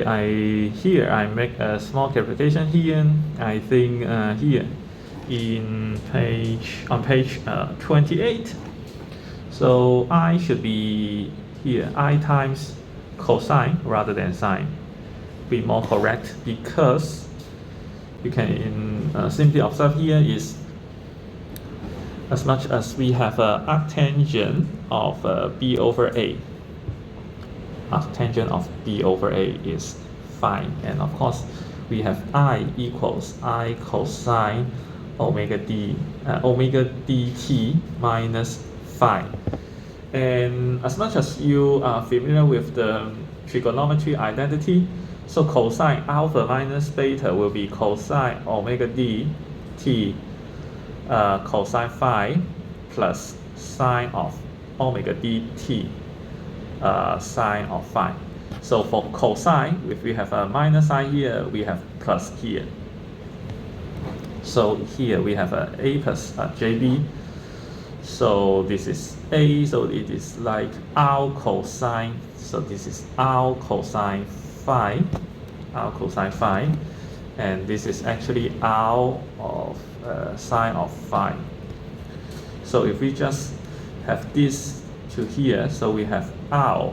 I make a small clarification here. I think here on page 28. So I should be here I times cosine rather than sine. Be more correct, because you can simply observe here is as much as we have a arctangent of b over a. Arctangent of b over a is phi, and of course we have I equals I cosine omega dt minus phi. And as much as you are familiar with the trigonometry identity, so cosine alpha minus beta will be cosine omega dt cosine phi plus sine of omega dt sine of phi. So for cosine, if we have a minus sign here, we have plus here. So here we have a plus jb. So this is a, so it is like r cosine. So this is r cosine phi, and this is actually r of sine of phi. So if we just have this to here, so we have r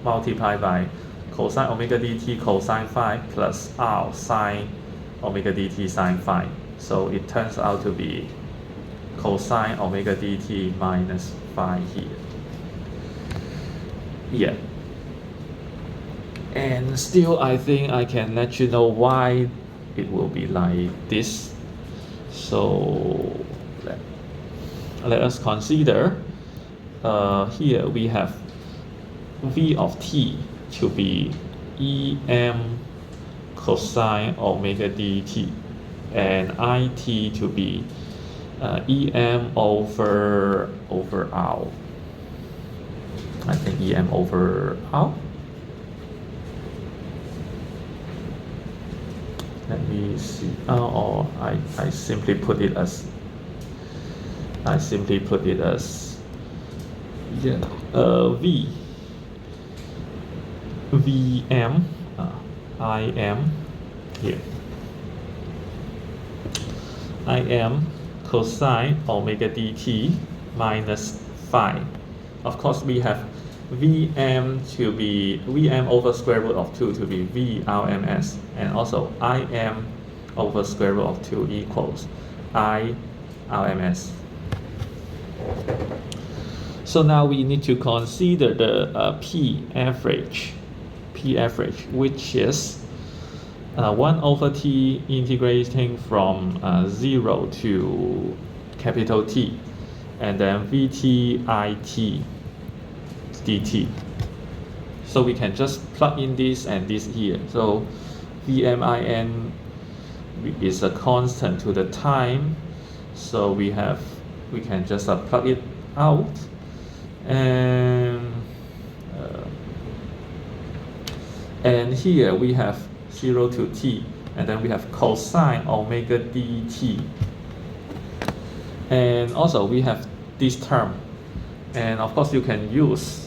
multiplied by cosine omega dt cosine phi plus r sine omega dt sine phi. So it turns out to be cosine omega dt minus phi here. Yeah. And still, I think I can let you know why it will be like this. So let us consider here we have v of t to be em cosine omega dt, and it to be em over r. I think em over r. Let me see. Or I simply put it as yeah, v vm im here. Im cosine omega dt minus phi. Of course, we have Vm to be Vm over square root of 2 to be V RMS, and also Im over square root of 2 equals I RMS. So now we need to consider the P average, which is 1 over t integrating from 0 to capital T, and then Vt it dt. So we can just plug in this and this here. So Vmin is a constant to the time, so we can just plug it out, and here we have 0 to t, and then we have cosine omega dt, and also we have this term, and of course we can use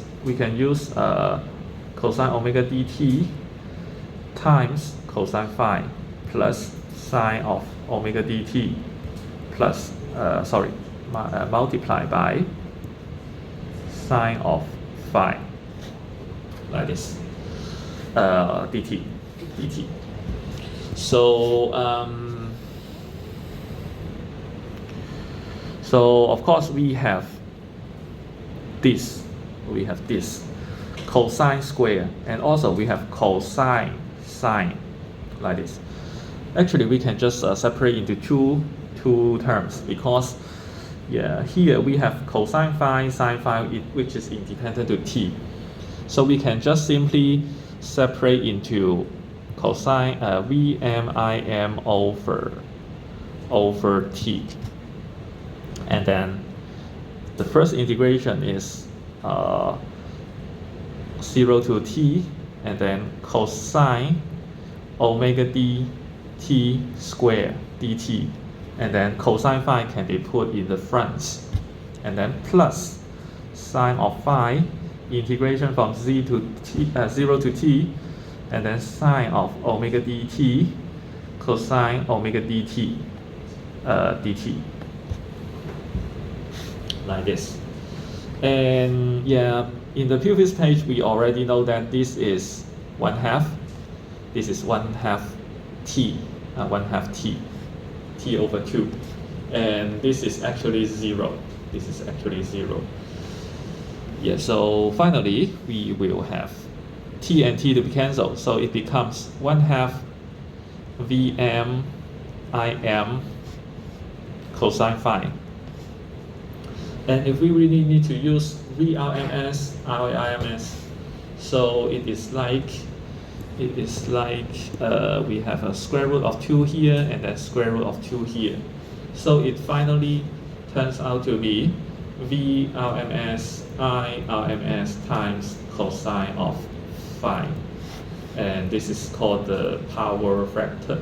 cosine omega dt times cosine phi plus sine of omega dt plus multiply by sine of phi, like this, dt. So of course we have this cosine square, and also we have cosine sine, like this. Actually, we can just separate into two terms, because here we have cosine phi, sine phi, which is independent to t. So we can just simply separate into cosine Vm over t, and then the first integration is 0 to t, and then cosine omega dt square dt, and then cosine phi can be put in the front, and then plus sine of phi integration from 0 to t and then sine of omega dt cosine omega dt dt, like this. And yeah, in the previous page we already know that this is 1/2, this is 1/2 t, 1/2 t over 2, and this is actually 0. This is actually 0. Yeah, so finally we will have t and t to be cancelled, so it becomes 1/2 Vm Im cosine phi. And if we really need to use VRMS, RIMS, so it is like we have a square root of 2 here and then square root of 2 here. So it finally turns out to be VRMS IRMS times cosine of phi. And this is called the power factor.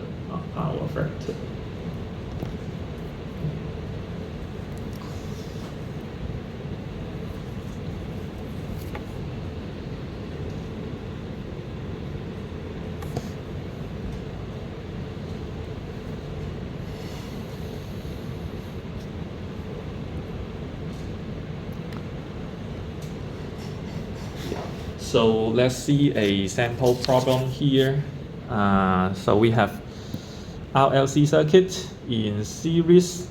So let's see a sample problem here. So we have RLC circuit in series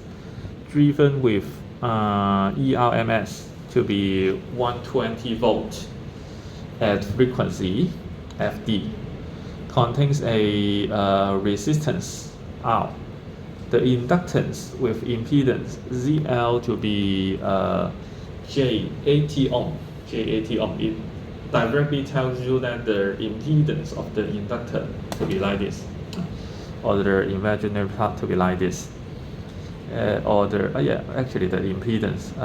driven with ERMS to be 120 volt at frequency FD, contains a resistance R, the inductance with impedance ZL to be J80 ohm. It directly tells you that the impedance of the inductor to be like this, or the imaginary part to be like this, or the actually the impedance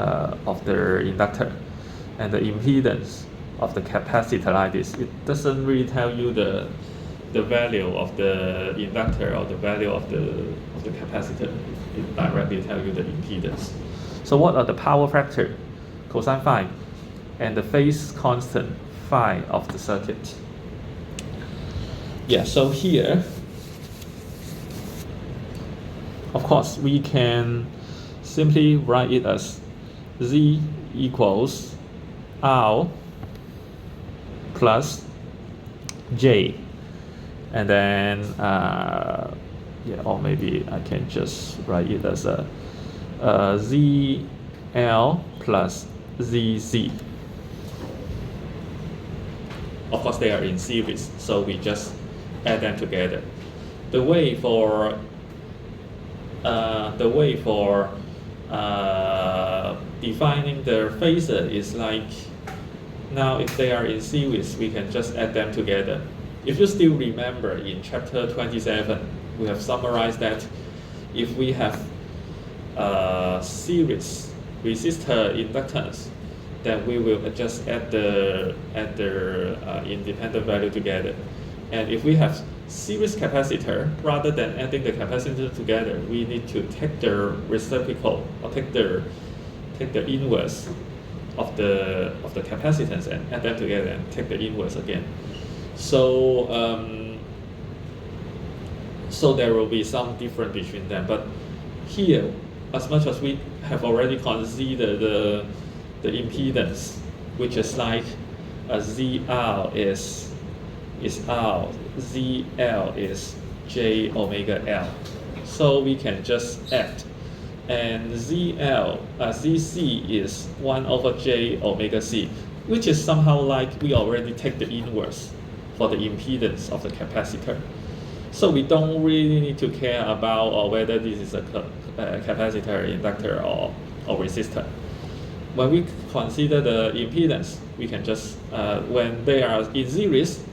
of the inductor and the impedance of the capacitor like this. It doesn't really tell you the value of the inductor or the value of the capacitor. It directly tells you the impedance. So what are the power factor, cosine phi, and the phase constant phi of the circuit? Yeah, so here, of course, we can simply write it as Z equals R plus J, and then or maybe I can just write it as a ZL plus ZZ. Of course, they are in series, so we just add them together. The way for defining the phasor is like, now if they are in series, we can just add them together. If you still remember, in chapter 27, we have summarized that if we have series resistor inductance, then we will just add the independent value together. And if we have series capacitor, rather than adding the capacitor together, we need to take the reciprocal, or take the inverse of the capacitance and add them together and take the inverse again. So so there will be some difference between them. But here, as much as we have already considered the impedance, which is like ZR is R, ZL is J omega L. So we can just add, and ZC is 1 over J omega C, which is somehow like we already take the inverse for the impedance of the capacitor. So we don't really need to care about whether this is a capacitor, inductor, or resistor. When we consider the impedance, we can just, when they are in series,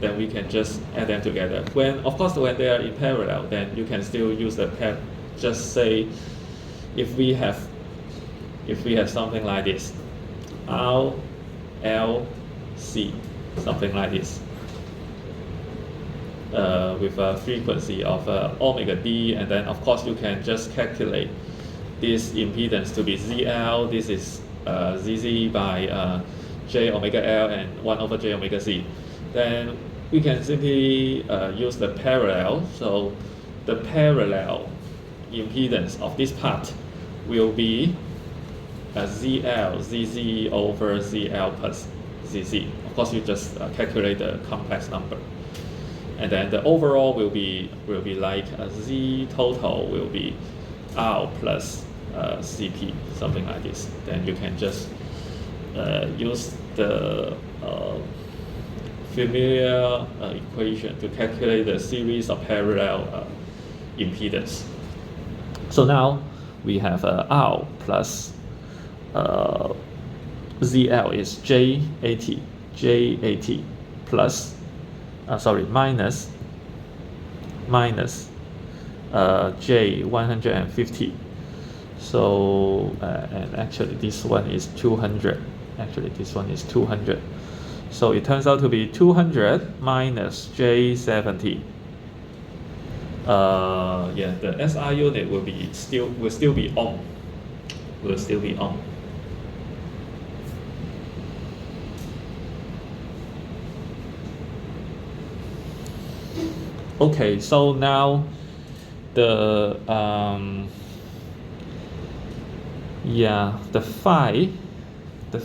then we can just add them together. Of course, when they are in parallel, then you can still use the pair. Just say, if we have something like this, R, L, C, something like this, with a frequency of omega D, and then of course you can just calculate this impedance to be ZL. This is ZZ by J omega L and 1 over J omega C. Then we can simply use the parallel. So the parallel impedance of this part will be ZL, ZZ over ZL plus ZZ. Of course, you just calculate the complex number. And then the overall will be like Z total will be R plus CP, something like this. Then you can just use the familiar equation to calculate the series of parallel impedance. So now we have R plus ZL is J80 plus minus J150. So and actually this one is 200. Actually this one is 200. So it turns out to be 200 minus J70. Yeah, the SI unit will still be ohm. Will still be ohm. Okay, so now the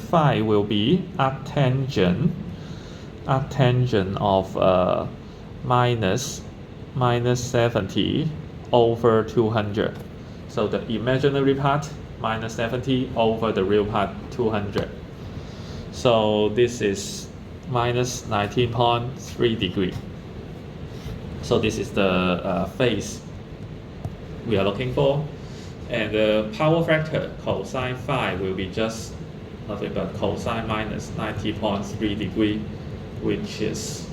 phi will be arctangent of minus 70 over 200. So the imaginary part minus 70 over the real part 200. So this is minus 19.3 degree. So this is the phase we are looking for, and the power factor cosine phi will be just nothing but cosine minus 90.3 degree, which is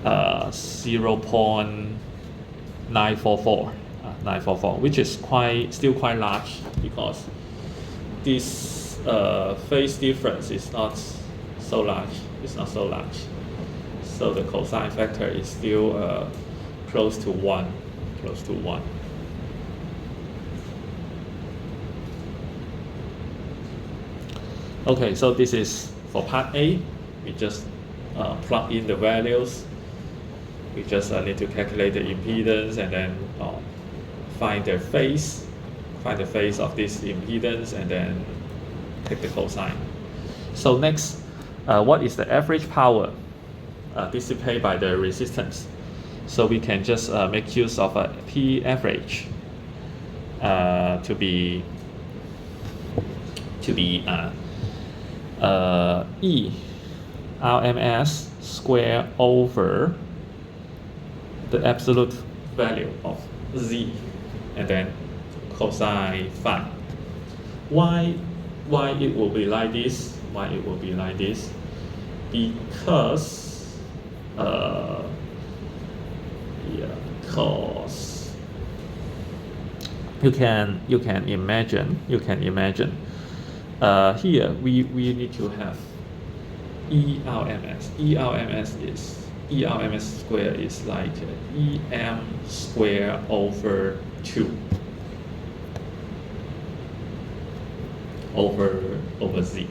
0.944, which is still quite large, because this phase difference is not so large. It's not so large. So the cosine factor is still close to 1. Okay, so this is for part A. We just plug in the values. We just need to calculate the impedance and then find the phase of this impedance and then take the cosine. So next, what is the average power dissipated by the resistance? So we can just make use of a P average to be E RMS square over the absolute value of Z and then cosine phi. Why it will be like this? Because cause you can imagine here we need to have ERMS square is like EM square over 2 over Z.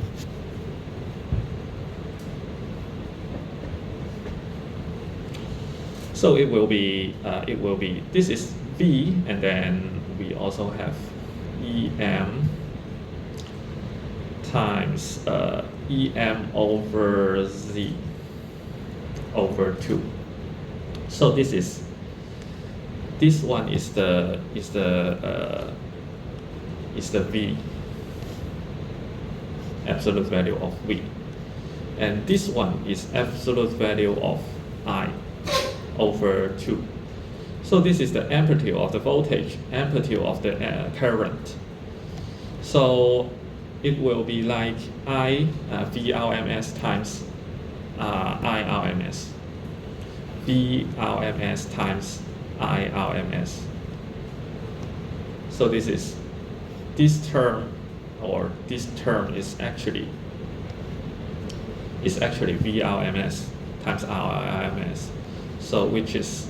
So it will be this is V, and then we also have EM times EM over Z over 2. So this one is the V, absolute value of V, and this one is absolute value of I over 2. So this is the amplitude of the voltage, amplitude of the current. So it will be like VRMS times IRMS, VRMS times IRMS. So this term is actually VRMS times IRMS. So which is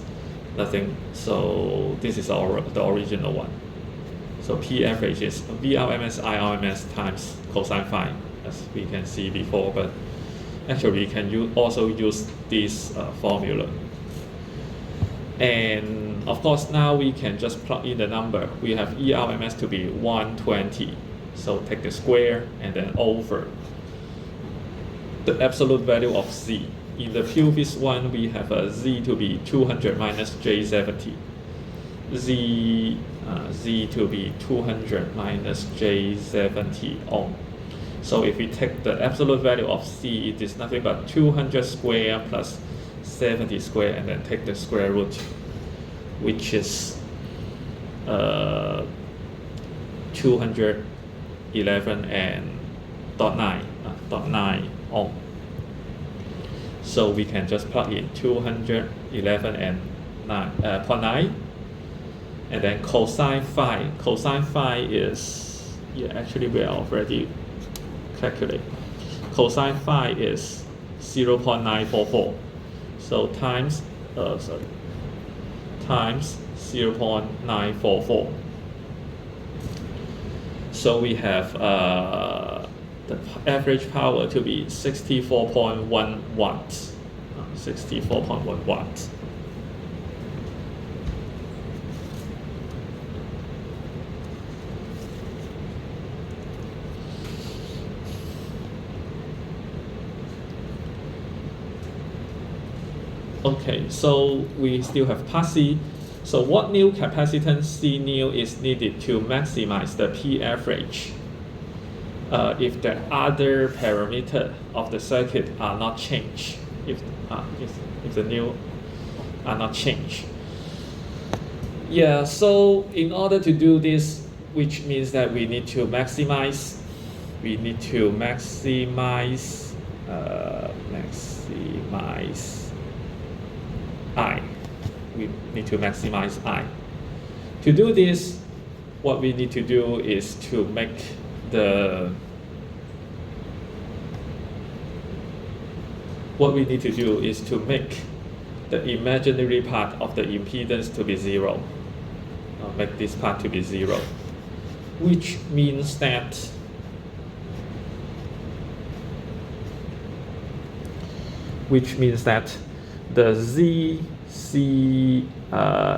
nothing. So this is the original one. So P average is VRMS IRMS times cosine phi, as we can see before. Actually, we can also use this formula. And of course, now we can just plug in the number. We have ERMS to be 120. So take the square and then over the absolute value of Z. In the previous one, we have a Z to be 200 minus J70. Z to be 200 minus J70 ohm. So if we take the absolute value of C, it is nothing but 200 square plus 70 square, and then take the square root, which is 211 and 0.9 ohm. So we can just plug in 211 and 0.9, and then cosine phi. Cosine phi is, actually we are already calculate. Cosine phi is 0.944. So times 0.944. So we have the average power to be 64.1 watts. 64.1 watts. Okay, so we still have part C. So what new capacitance C new is needed to maximize the P average if the other parameter of the circuit are not changed, if the new are not changed. Yeah, so in order to do this, which means that we need to maximize I. We need to maximize I. To do this, what we need to do is to make the imaginary part of the impedance to be 0. Make this part to be 0, which means that the ZC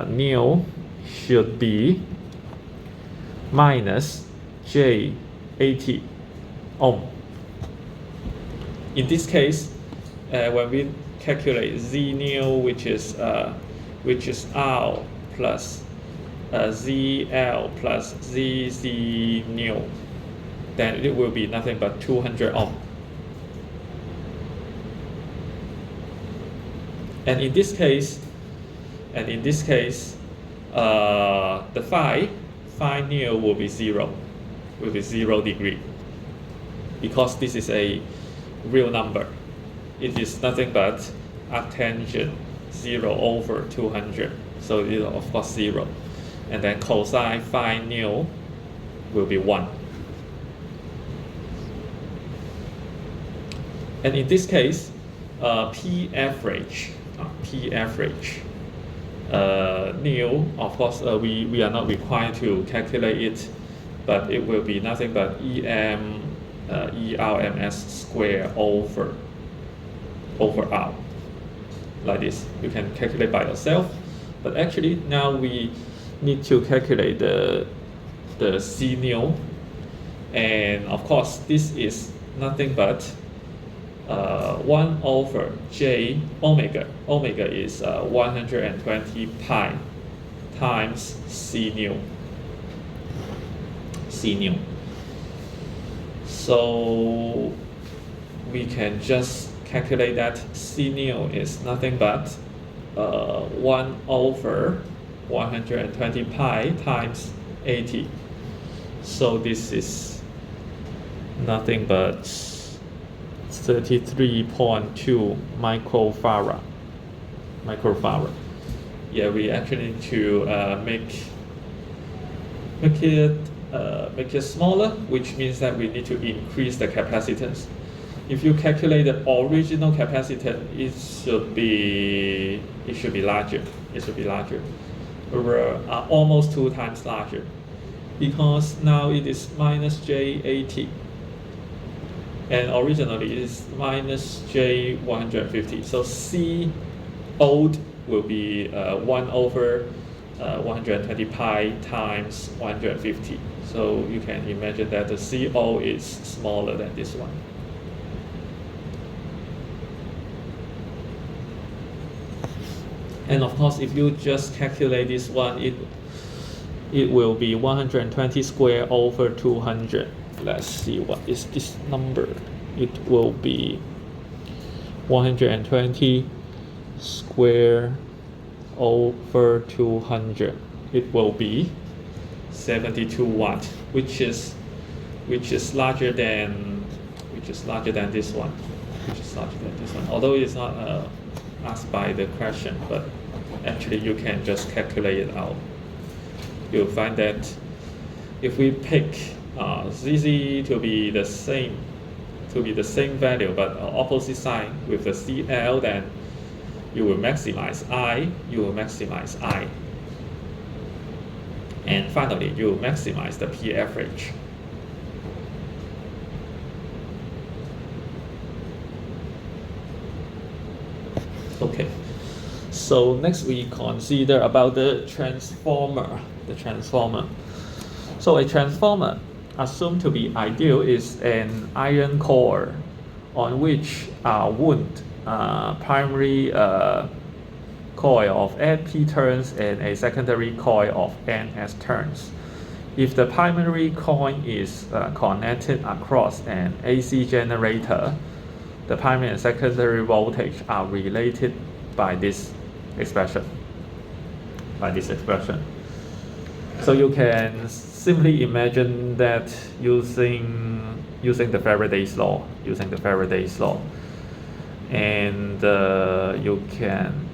new should be minus J80 ohm. In this case, when we calculate Z new, which is R plus ZL plus ZC new, then it will be nothing but 200 ohm. And in this case, the phi new will be 0 degree, because this is a real number. It is nothing but arctangent 0 over 200, so it is of course 0. And then cosine phi new will be 1. And in this case, P average new, of course, we are not required to calculate it, but it will be nothing but ERMS square over R, like this. You can calculate by yourself, but actually now we need to calculate the C new, and of course this is nothing but 1 over J omega. Omega is 120 pi times C new. So we can just calculate that C new is nothing but 1 over 120 pi times 80. So this is nothing but 33.2 microfarad. Yeah, we actually need to make it smaller, which means that we need to increase the capacitance. If you calculate the original capacitance, it should be larger. Or almost 2 times larger, because now it is minus J80. and originally it's minus J 150. So C old will be 1 over 120 pi times 150. So you can imagine that the CO is smaller than this one. And of course, if you just calculate this one, it will be 120 square over 200. Let's see what is this number. It will be 120 square over 200. It will be 72 watt, which is larger than this one, Although it's not asked by the question, but actually you can just calculate it out. You'll find that if we pick ZZ to be the same value but opposite sign with the CL, then you will maximize I. And finally, you will maximize the P average. Okay, so next we consider about the transformer. So a transformer, assumed to be ideal, is an iron core on which are wound primary coil of NP turns and a secondary coil of NS turns. If the primary coil is connected across an AC generator, the primary and secondary voltage are related by this expression. So you can simply imagine that using the Faraday's law, and you can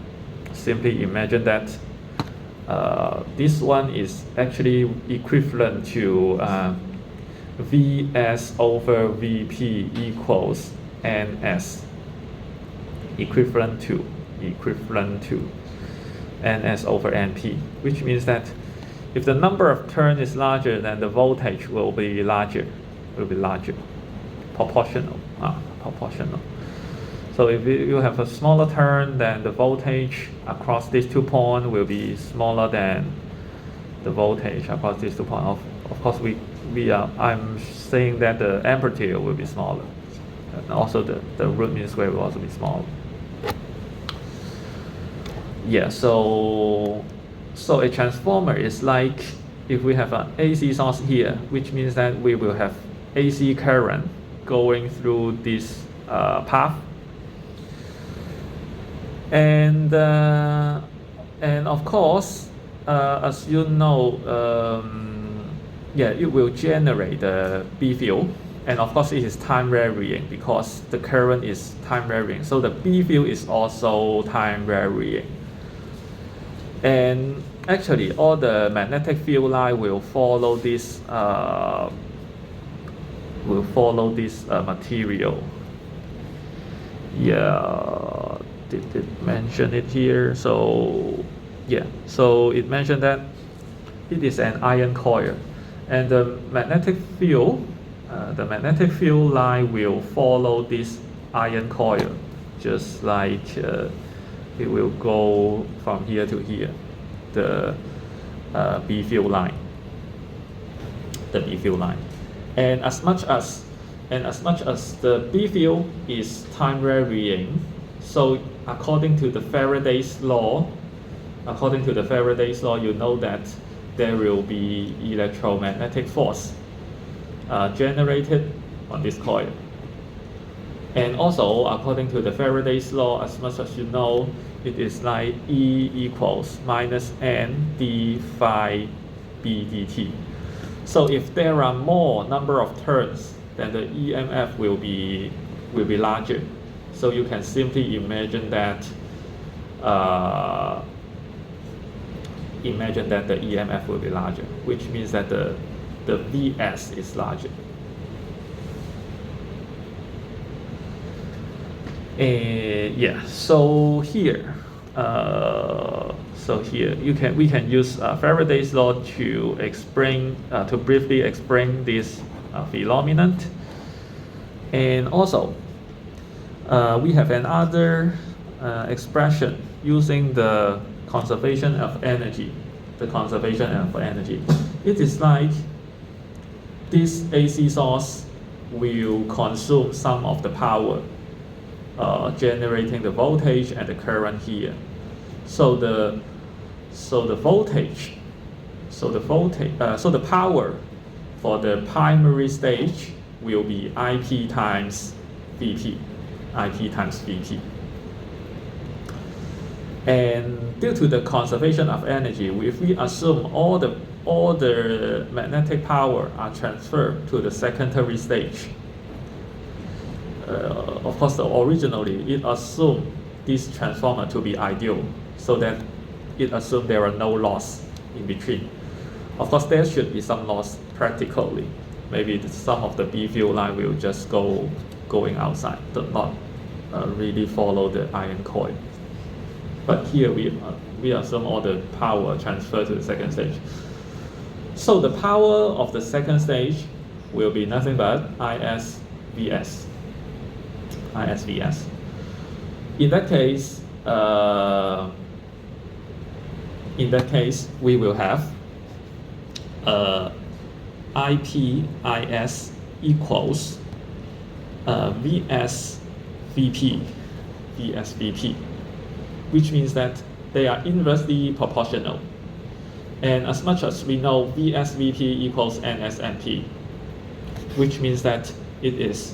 simply imagine that this one is actually equivalent to Vs over Vp equals Ns, equivalent to Ns over Np, which means that if the number of turns is larger, then the voltage will be larger, proportional. So if you have a smaller turn, then the voltage across these 2 points will be smaller than the voltage across these 2 points. Of course, I'm saying that the amplitude will be smaller, and also the root mean square will also be smaller. Yeah, so a transformer is like if we have an AC source here, which means that we will have AC current going through this path. And of course, as you know, it will generate the B field, and of course it is time varying because the current is time varying. So the B field is also time varying. And actually, all the magnetic field line will follow this material. Yeah, did it mention it here? So it mentioned that it is an iron coil, and the magnetic field line will follow this iron coil, just like it will go from here to here, the B field line. And as much as the B field is time varying, so according to the Faraday's law, you know that there will be electromagnetic force generated on this coil. And also, according to the Faraday's law, as much as you know, it is like E equals minus N d phi B dt. So if there are more number of turns, then the EMF will be larger. So you can simply imagine that the EMF will be larger, which means that the Vs is larger. So here we can use Faraday's law to briefly explain this phenomenon. And also, we have another expression using the conservation of energy. The conservation of energy. It is like this AC source will consume some of the power, generating the voltage and the current here. So the power for the primary stage will be IP times Vp, IP times Vp. And due to the conservation of energy, if we assume all the magnetic power are transferred to the secondary stage, of course, originally it assumed this transformer to be ideal, so that it assumed there are no loss in between. Of course, there should be some loss practically. Maybe some of the B field line will just going outside, not really follow the iron coil. But here we assume all the power transferred to the second stage. So the power of the second stage will be nothing but ISVS. ISVS. In that case, we will have IPIS equals VSVP, which means that they are inversely proportional. And as much as we know VSVP equals NSNP, which means that it is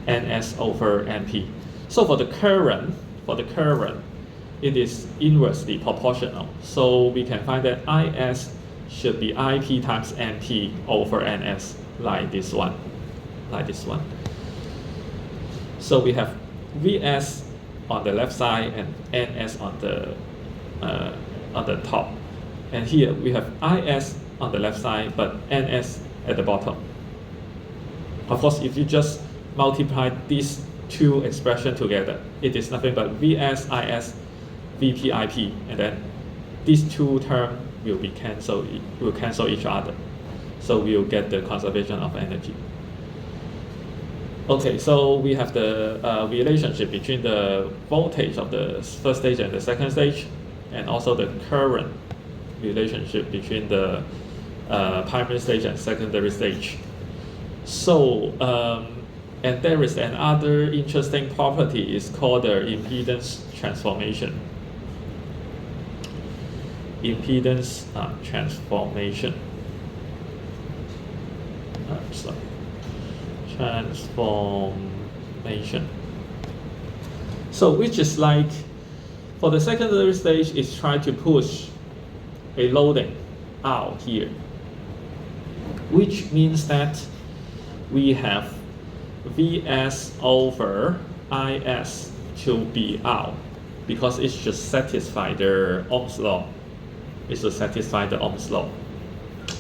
NS over NP. So for the current, it is inversely proportional. So we can find that IS should be IP times NP over NS, like this one. So we have VS on the left side and NS on the top. And here we have IS on the left side, but NS at the bottom. Of course, if you just multiply these two expressions together, it is nothing but VS, IS, VP, IP, and then these two terms will cancel each other. So we'll get the conservation of energy. Okay, so we have the relationship between the voltage of the first stage and the second stage, and also the current relationship between the primary stage and secondary stage. So, and there is another interesting property is called the impedance transformation. Impedance transformation. Transformation. So, which is like, for the secondary stage, is trying to push a loading out here, which means that we have Vs over Is to be out, because it should satisfy the Ohm's law.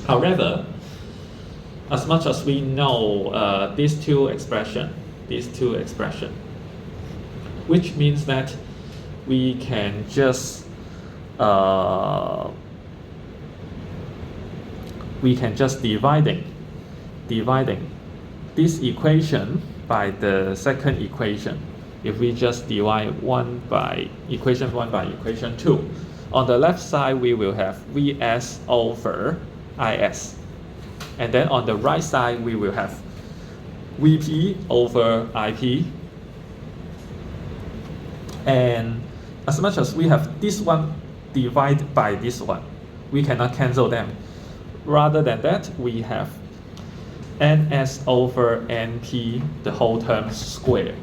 However, as much as we know these two expressions, which means that we can just dividing this equation by the second equation. If we just divide equation 1 by equation 2, on the left side we will have Vs over Is, and then on the right side we will have Vp over Ip. And as much as we have this one divided by this one, we cannot cancel them. Rather than that, we have Ns over Np, the whole term squared.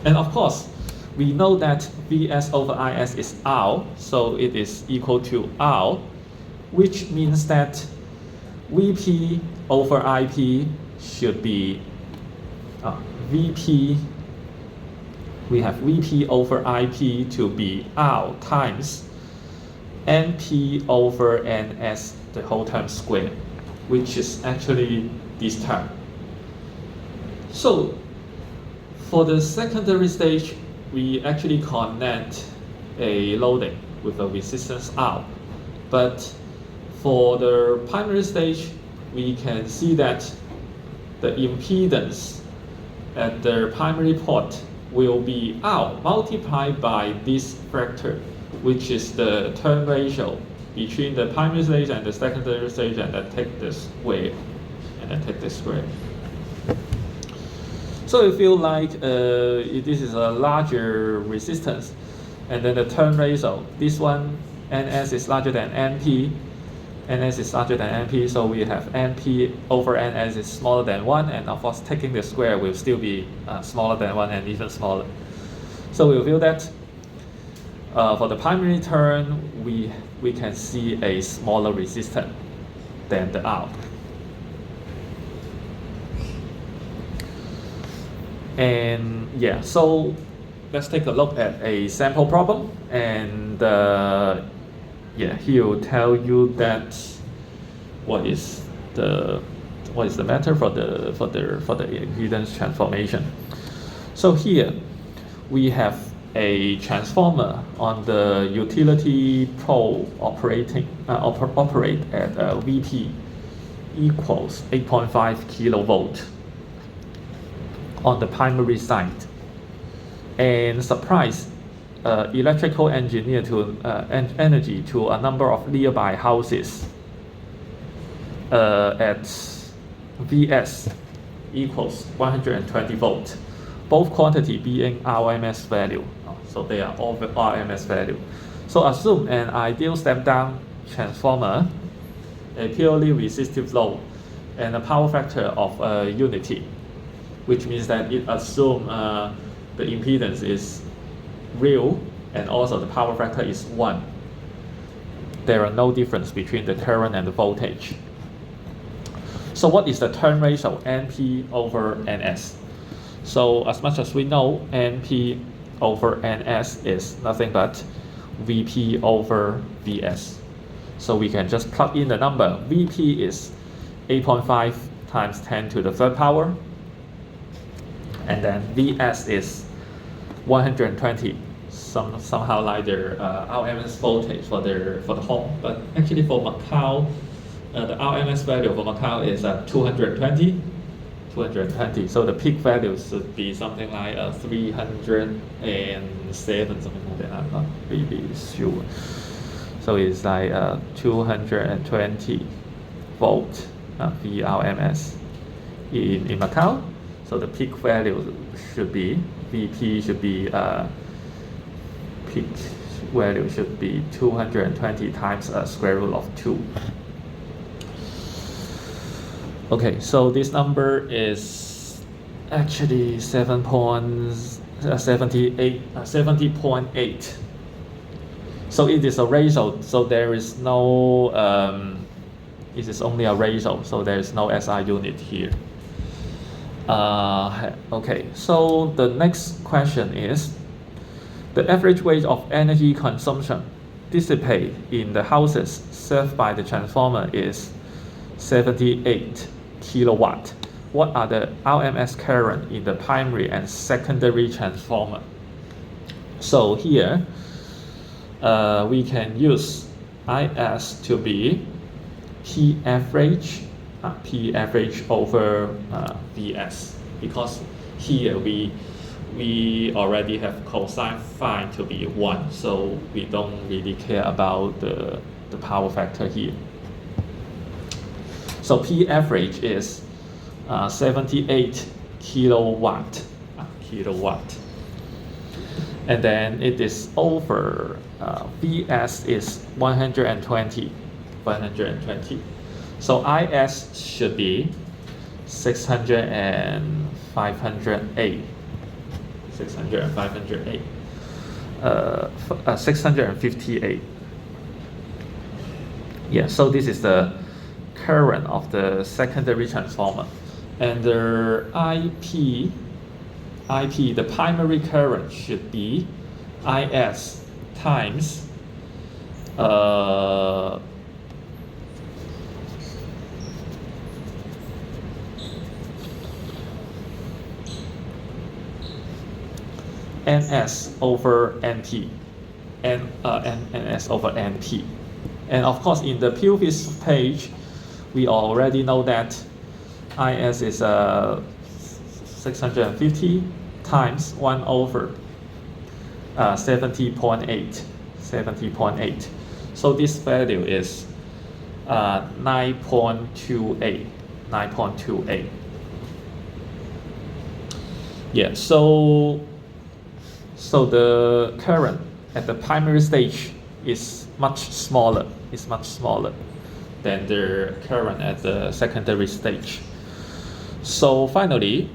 And of course, we know that Vs over Is is R, so it is equal to R, which means that Vp over Ip should be Vp. We have Vp over Ip to be R times Np over Ns, the whole term squared, which is actually this term. So for the secondary stage, we actually connect a loading with a resistance R. But for the primary stage, we can see that the impedance at the primary port will be R multiplied by this factor, which is the turn ratio between the primary stage and the secondary stage, and then take the square, So you feel like this is a larger resistance, and then the turn ratio, this one, Ns is larger than Np, Ns is larger than Np, so we have Np over Ns is smaller than 1, and of course taking the square will still be smaller than 1 and even smaller. So we feel that for the primary turn, we can see a smaller resistance than the R. And yeah, so let's take a look at a sample problem, and yeah, he will tell you that what is the matter for the impedance transformation. So here we have a transformer on the utility pole operate at Vp equals 8.5 kilovolt on the primary side, and supplies electrical engineer to energy to a number of nearby houses at Vs equals 120 volt, both quantity being RMS value. So they are all RMS value. So assume an ideal step-down transformer, a purely resistive load, and a power factor of unity, which means that it assumes the impedance is real and also the power factor is 1. There are no difference between the current and the voltage. So what is the turn ratio, Np over Ns? So as much as we know, Np over Ns is nothing but Vp over Vs. So we can just plug in the number. Vp is 8.5 times 10 to the third power, and then Vs is 120, somehow like their RMS voltage for the home. But actually for Macau, the RMS value for Macau is 220. So the peak value should be something like 307, something like that. I'm not really sure. So it's like 220 volt VRMS in Macau. So the peak value should be Vp should be peak value should be 220 times square root of 2. Okay, so this number is actually 70.8. So it is a ratio. So there is no. It is only a ratio. So there is no SI unit here. Okay, so the next question is, the average weight of energy consumption dissipated in the houses served by the transformer is 78 kilowatt. What are the RMS current in the primary and secondary transformer? So here we can use IS to be P average over Vs, because here we already have cosine phi to be 1, so we don't really care about the power factor here. So P average is 78 kilowatt, and then it is over Vs is 120. So Is should be 600 and 508. 658. Yeah, so this is the current of the secondary transformer, and the IP, the primary current should be Is times Ns over Np, Ns over Np. And of course, in the previous page, we already know that IS is 650 times 1 over 70.8. So this value is 9.28. Yeah, so the current at the primary stage is much smaller. Than the current at the secondary stage. So finally,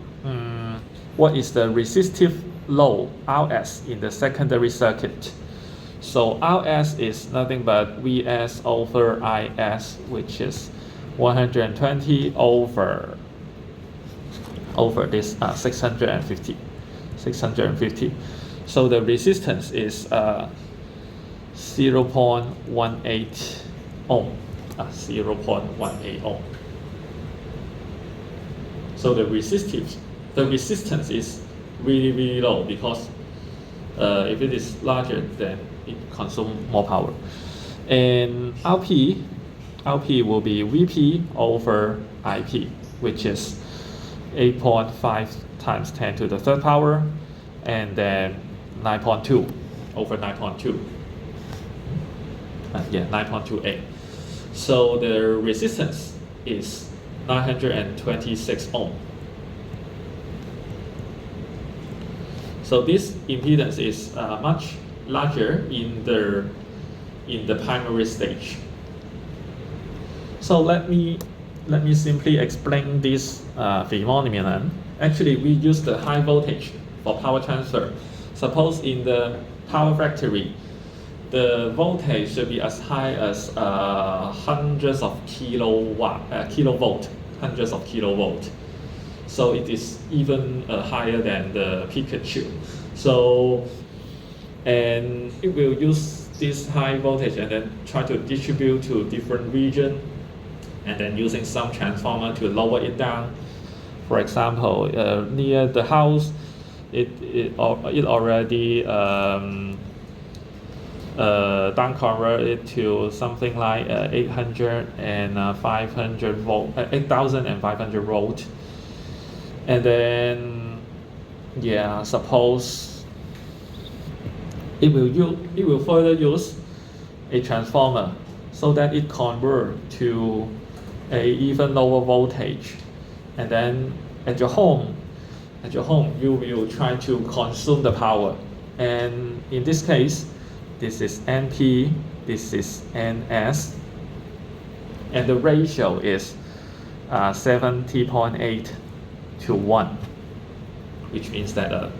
what is the resistive load Rs in the secondary circuit? So Rs is nothing but Vs over Is, which is 120 over this 650. So the resistance is 0.18 ohm. 0.18 ohm. So the resistance is really low, because if it is larger, then it consumes more power. And Rp will be Vp over Ip, which is 8.5 times 10 to the third power, and then 9.2 over 9.2. 9.28. So the resistance is 926 ohm. So this impedance is much larger in the primary stage. So let me simply explain this phenomenon. Actually, we use the high voltage for power transfer. Suppose in the power factory, the voltage should be as high as hundreds of kilovolt. So it is even higher than the Pikachu. So, and it will use this high voltage and then try to distribute to different region, and then using some transformer to lower it down. For example, near the house, it already down convert it to something like 800 and 500 volt, 8,500 volt, and then suppose it will further use a transformer so that it convert to a even lower voltage, and then at your home you will try to consume the power, and in this case, this is NP, this is NS, and the ratio is 70.8 to 1, which means that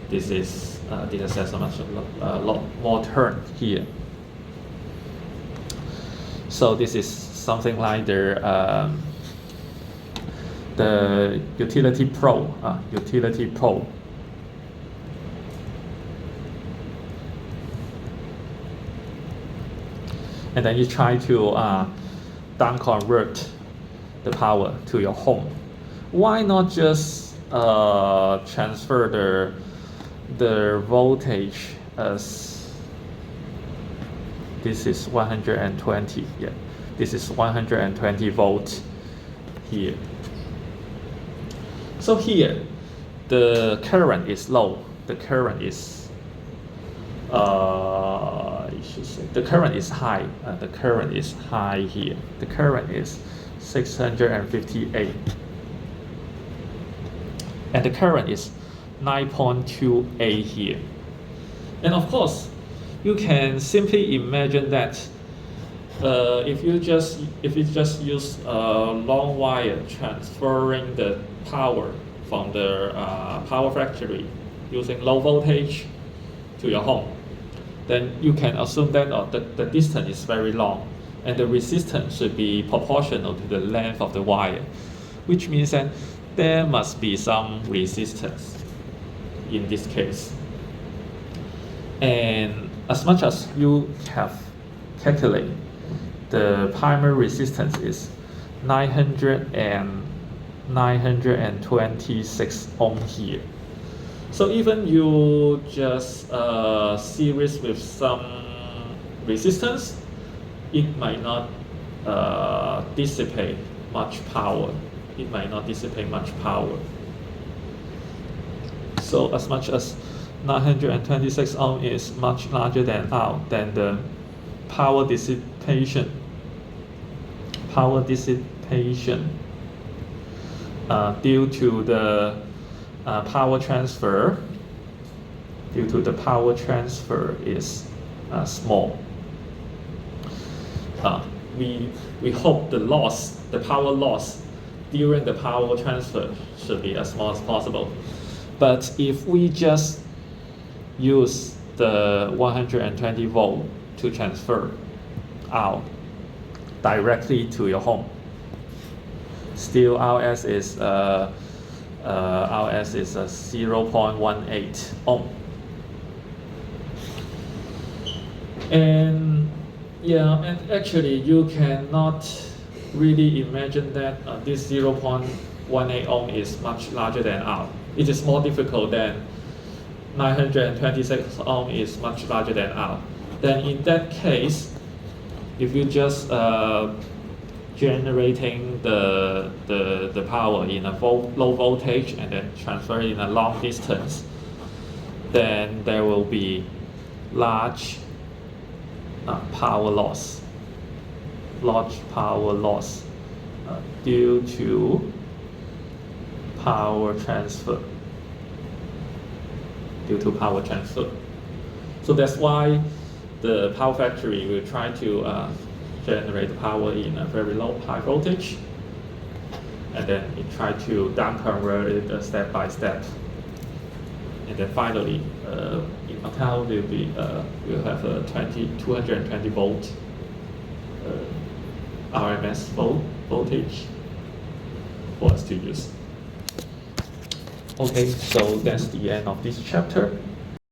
this has a lot more turn here. So this is something like the utility probe. And then you try to down convert the power to your home. Why not just transfer the voltage as this is 120? Yeah, this is 120 volts here. So here, the current is low. The current is the current is high. The current is high here. The current is 658, and the current is 9.28 here. And of course, you can simply imagine that if you just use a long wire transferring the power from the power factory using low voltage to your home, then you can assume that the distance is very long, and the resistance should be proportional to the length of the wire, which means that there must be some resistance in this case. And as much as you have calculated, the primary resistance is 926 ohm here. So even you just series with some resistance, it might not dissipate much power. It might not dissipate much power. So as much as 926 ohm is much larger than R, then the power dissipation due to the power transfer is small. We hope the power loss during the power transfer should be as small as possible. But if we just use the 120 volt to transfer out directly to your home, still RS is 0.18 ohm. And actually you cannot really imagine that this 0.18 ohm is much larger than R. It is more difficult than 926 ohm is much larger than R. Then in that case, if you just generating the power in a low voltage and then transfer it in a long distance, then there will be large power loss due to power transfer. So that's why the power factory will try to generate power in a very low high voltage, and then it try to down convert it step by step, and then finally in account will have a 220 volt RMS voltage for us to use. Okay, so that's the end of this chapter.